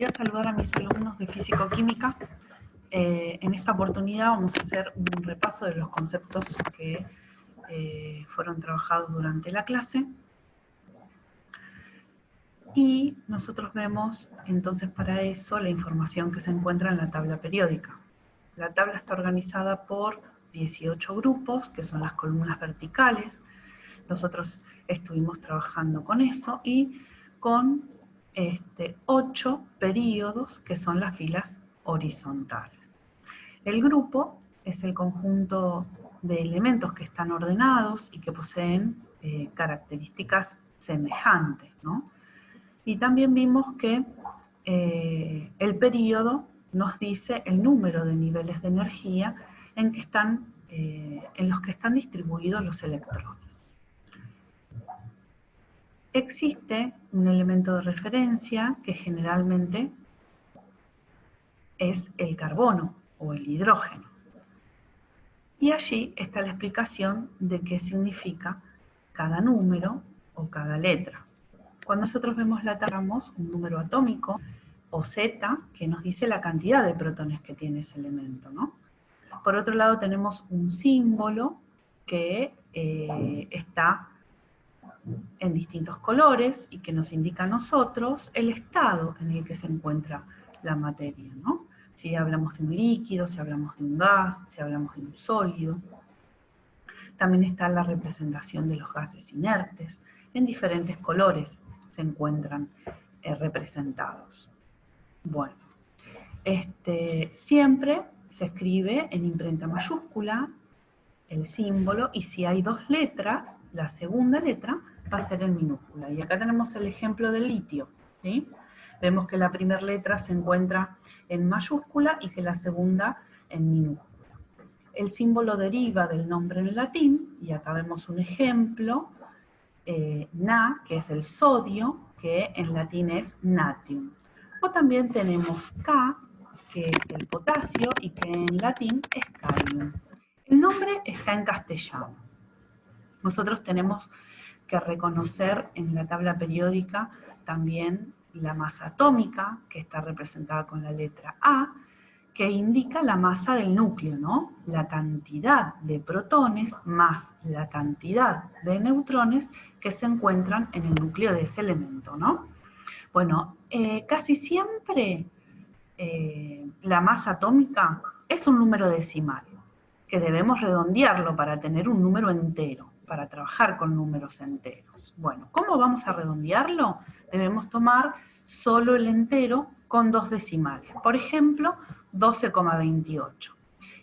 Quería saludar a mis alumnos de Físico-Química. En esta oportunidad vamos a hacer un repaso de los conceptos que fueron trabajados durante la clase. Y nosotros vemos entonces para eso la información que se encuentra en la tabla periódica. La tabla está organizada por 18 grupos, que son las columnas verticales. Nosotros estuvimos trabajando con eso y con 8 períodos, que son las filas horizontales. El grupo es el conjunto de elementos que están ordenados y que poseen características semejantes, ¿no? Y también vimos que el período nos dice el número de niveles de energía en los que están distribuidos los electrones. Existe un elemento de referencia que generalmente es el carbono o el hidrógeno. Y allí está la explicación de qué significa cada número o cada letra. Cuando nosotros vemos la tabla, tenemos un número atómico o Z que nos dice la cantidad de protones que tiene ese elemento, ¿no? Por otro lado tenemos un símbolo que está en distintos colores y que nos indica a nosotros el estado en el que se encuentra la materia, ¿no? Si hablamos de un líquido, si hablamos de un gas, si hablamos de un sólido. También está la representación de los gases inertes. En diferentes colores se encuentran representados. Bueno, siempre se escribe en imprenta mayúscula el símbolo, y si hay dos letras, la segunda letra va a ser en minúscula. Y acá tenemos el ejemplo del litio, ¿sí? Vemos que la primera letra se encuentra en mayúscula y que la segunda en minúscula. El símbolo deriva del nombre en latín, y acá vemos un ejemplo, Na, que es el sodio, que en latín es natium. O también tenemos K, que es el potasio, y que en latín es kalium. El nombre está en castellano. Nosotros tenemos que reconocer en la tabla periódica también la masa atómica, que está representada con la letra A, que indica la masa del núcleo, ¿no? La cantidad de protones más la cantidad de neutrones que se encuentran en el núcleo de ese elemento, ¿no? Bueno, casi siempre la masa atómica es un número decimal, que debemos redondearlo para tener un número entero, para trabajar con números enteros. Bueno, ¿cómo vamos a redondearlo? Debemos tomar solo el entero con 2 decimales. Por ejemplo, 12,28.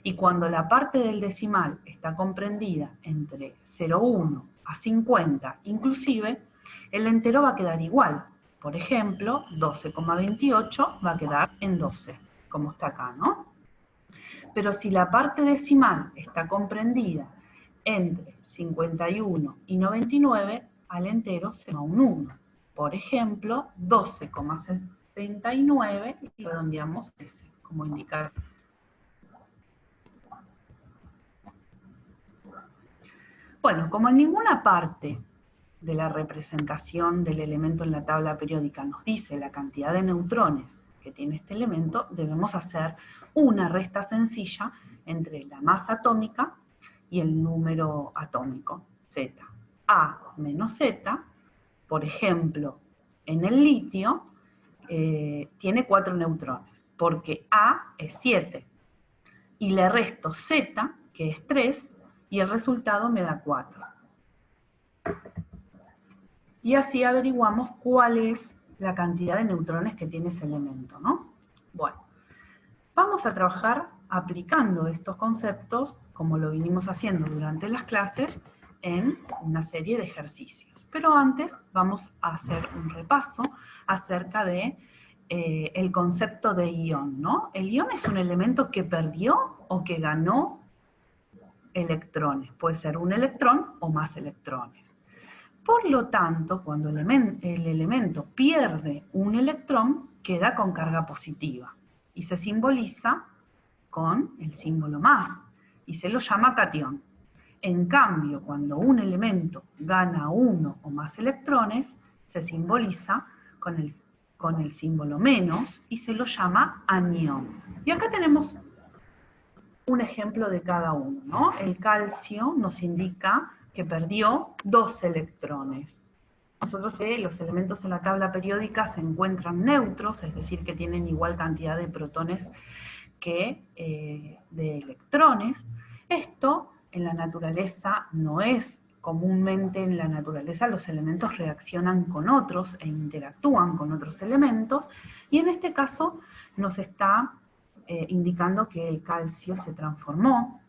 Y cuando la parte del decimal está comprendida entre 0,1 a 50 inclusive, el entero va a quedar igual. Por ejemplo, 12,28 va a quedar en 12, como está acá, ¿no? Pero si la parte decimal está comprendida entre 51 y 99, al entero se va un 1. Por ejemplo, 12,79 y redondeamos ese, como indicar. Bueno, como en ninguna parte de la representación del elemento en la tabla periódica nos dice la cantidad de neutrones que tiene este elemento, debemos hacer una resta sencilla entre la masa atómica y el número atómico, Z. A menos Z, por ejemplo, en el litio, tiene 4 neutrones, porque A es 7. Y le resto Z, que es 3, y el resultado me da 4. Y así averiguamos cuál es la cantidad de neutrones que tiene ese elemento, ¿no? Bueno, vamos a trabajar aplicando estos conceptos, como lo vinimos haciendo durante las clases, en una serie de ejercicios. Pero antes vamos a hacer un repaso acerca de el concepto de ion, ¿no? El ion es un elemento que perdió o que ganó electrones. Puede ser un electrón o más electrones. Por lo tanto, cuando el elemento pierde un electrón, queda con carga positiva y se simboliza con el símbolo más y se lo llama catión. En cambio, cuando un elemento gana uno o más electrones, se simboliza con con el símbolo menos y se lo llama anión. Y acá tenemos un ejemplo de cada uno, ¿no? El calcio nos indica que perdió 2 electrones. Nosotros los elementos en la tabla periódica se encuentran neutros, es decir, que tienen igual cantidad de protones que de electrones. Esto en la naturaleza no es comúnmente. En la naturaleza los elementos reaccionan con otros e interactúan con otros elementos, y en este caso nos está indicando que el calcio se transformó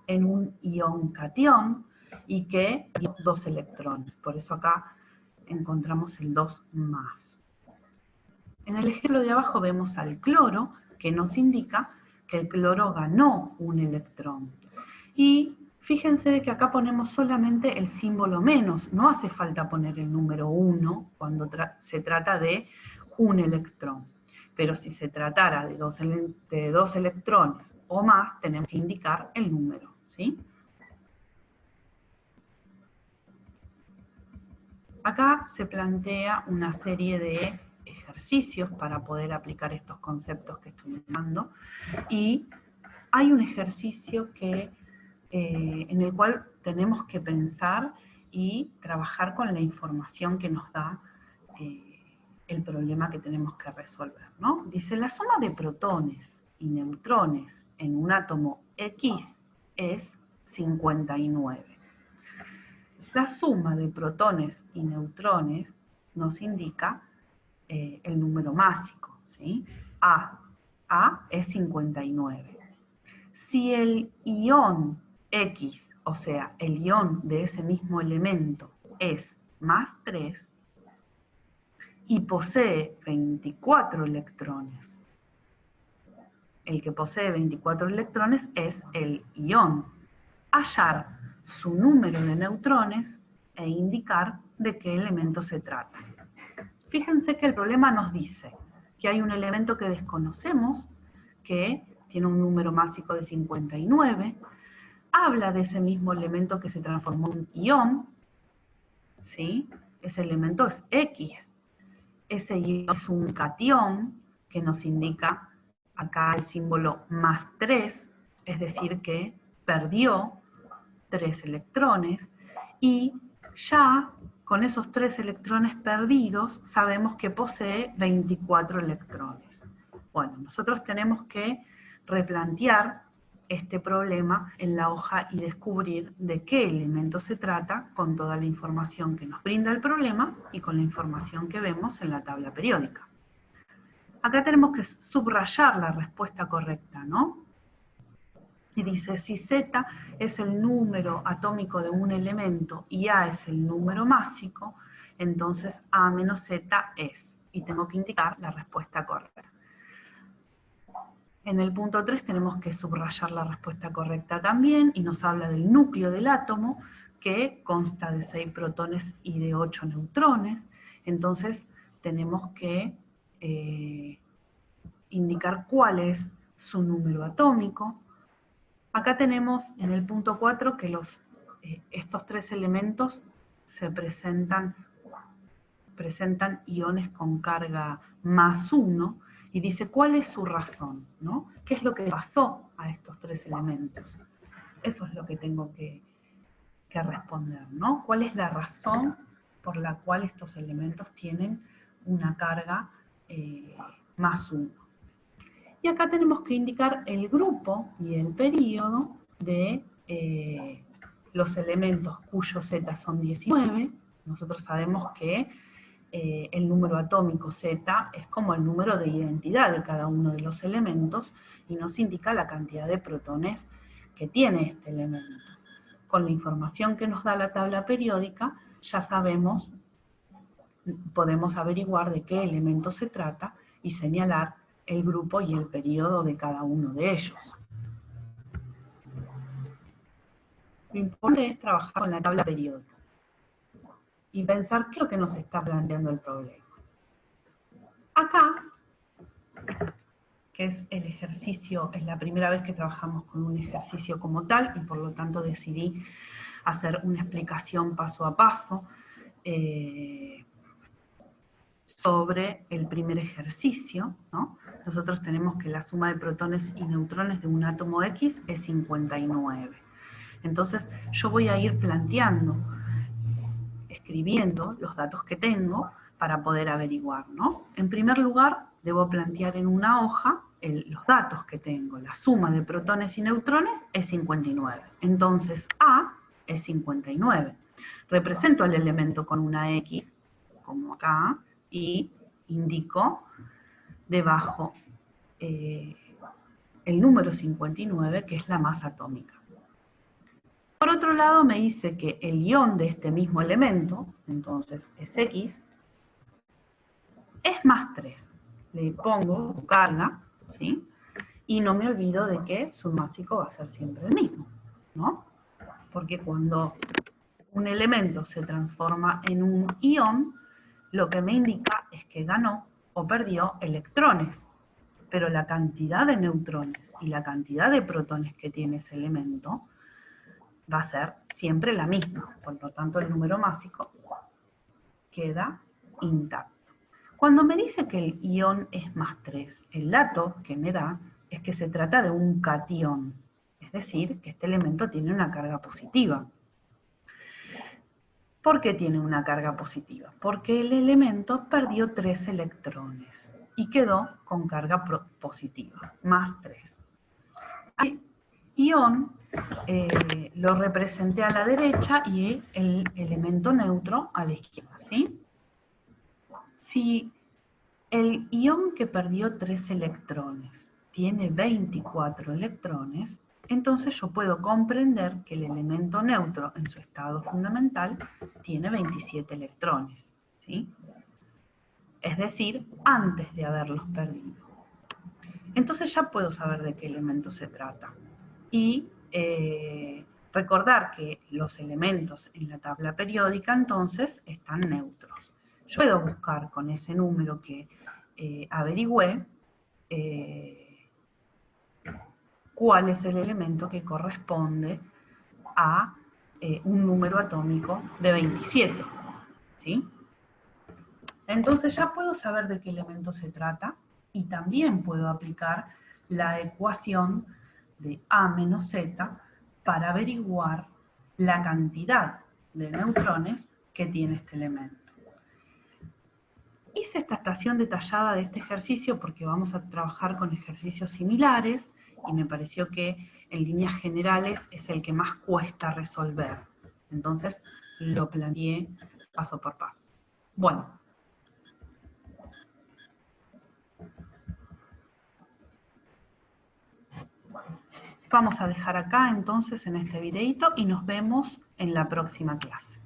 en un ion catión y que dio 2 electrones. Por eso acá encontramos el 2 más. En el ejemplo de abajo vemos al cloro, que nos indica que el cloro ganó un electrón. Y fíjense de que acá ponemos solamente el símbolo menos, no hace falta poner el número 1 cuando se trata de un electrón. Pero si se tratara de dos electrones o más, tenemos que indicar el número, ¿sí? Acá se plantea una serie de ejercicios para poder aplicar estos conceptos que estoy dando, y hay un ejercicio en el cual tenemos que pensar y trabajar con la información que nos da el problema que tenemos que resolver, ¿no? Dice, la suma de protones y neutrones en un átomo X es 59. La suma de protones y neutrones nos indica el número másico, ¿sí? A es 59. Si el ion X, o sea, el ion de ese mismo elemento, es más 3 y posee 24 electrones, el que posee 24 electrones es el ion. Hallar su número de neutrones e indicar de qué elemento se trata. Fíjense que el problema nos dice que hay un elemento que desconocemos, que tiene un número másico de 59, habla de ese mismo elemento que se transformó en ion, ¿sí? Ese elemento es X. Ese ion es un catión que nos indica acá el símbolo más 3, es decir que perdió 3 electrones, y ya con esos 3 electrones perdidos sabemos que posee 24 electrones. Bueno, nosotros tenemos que replantear este problema en la hoja y descubrir de qué elemento se trata con toda la información que nos brinda el problema y con la información que vemos en la tabla periódica. Acá tenemos que subrayar la respuesta correcta, ¿no? Y dice, si Z es el número atómico de un elemento y A es el número másico, entonces A menos Z es. Y tengo que indicar la respuesta correcta. En el punto 3 tenemos que subrayar la respuesta correcta también, y nos habla del núcleo del átomo, que consta de 6 protones y de 8 neutrones. Entonces tenemos que indicar cuál es su número atómico. Acá tenemos en el punto 4 que estos 3 elementos se presentan iones con carga más 1, y dice cuál es su razón, ¿no? ¿Qué es lo que pasó a estos 3 elementos? Eso es lo que tengo que responder, ¿no? ¿Cuál es la razón por la cual estos elementos tienen una carga más 1? Y acá tenemos que indicar el grupo y el período de los elementos cuyos Z son 19. Nosotros sabemos que el número atómico Z es como el número de identidad de cada uno de los elementos y nos indica la cantidad de protones que tiene este elemento. Con la información que nos da la tabla periódica ya sabemos, podemos averiguar de qué elemento se trata y señalar el grupo y el período de cada uno de ellos. Lo importante es trabajar con la tabla periódica y pensar qué es lo que nos está planteando el problema. Acá, que es el ejercicio, es la primera vez que trabajamos con un ejercicio como tal, y por lo tanto decidí hacer una explicación paso a paso sobre el primer ejercicio, ¿no? Nosotros tenemos que la suma de protones y neutrones de un átomo X es 59. Entonces, yo voy a ir planteando, escribiendo los datos que tengo para poder averiguar, ¿no? En primer lugar, debo plantear en una hoja los datos que tengo. La suma de protones y neutrones es 59. Entonces, A es 59. Represento al elemento con una X, como acá, y indico debajo el número 59, que es la masa atómica. Por otro lado, me dice que el ion de este mismo elemento, entonces es X, es más 3. Le pongo su carga, ¿sí? Y no me olvido de que su másico va a ser siempre el mismo, ¿no? Porque cuando un elemento se transforma en un ion, lo que me indica es que ganó o perdió electrones, pero la cantidad de neutrones y la cantidad de protones que tiene ese elemento va a ser siempre la misma, por lo tanto el número másico queda intacto. Cuando me dice que el ion es más 3, el dato que me da es que se trata de un catión, es decir, que este elemento tiene una carga positiva. ¿Por qué tiene una carga positiva? Porque el elemento perdió 3 electrones y quedó con carga positiva, más 3. El ion lo representé a la derecha y el elemento neutro a la izquierda, ¿sí? Si el ion que perdió 3 electrones tiene 24 electrones, entonces yo puedo comprender que el elemento neutro en su estado fundamental tiene 27 electrones, ¿sí? Es decir, antes de haberlos perdido. Entonces ya puedo saber de qué elemento se trata. Y recordar que los elementos en la tabla periódica entonces están neutros. Yo puedo buscar con ese número que averigüé cuál es el elemento que corresponde a un número atómico de 27, ¿sí? Entonces ya puedo saber de qué elemento se trata y también puedo aplicar la ecuación de A menos Z para averiguar la cantidad de neutrones que tiene este elemento. Hice esta estación detallada de este ejercicio porque vamos a trabajar con ejercicios similares y me pareció que en líneas generales es el que más cuesta resolver. Entonces lo planteé paso por paso. Bueno. Vamos a dejar acá entonces en este videito y nos vemos en la próxima clase.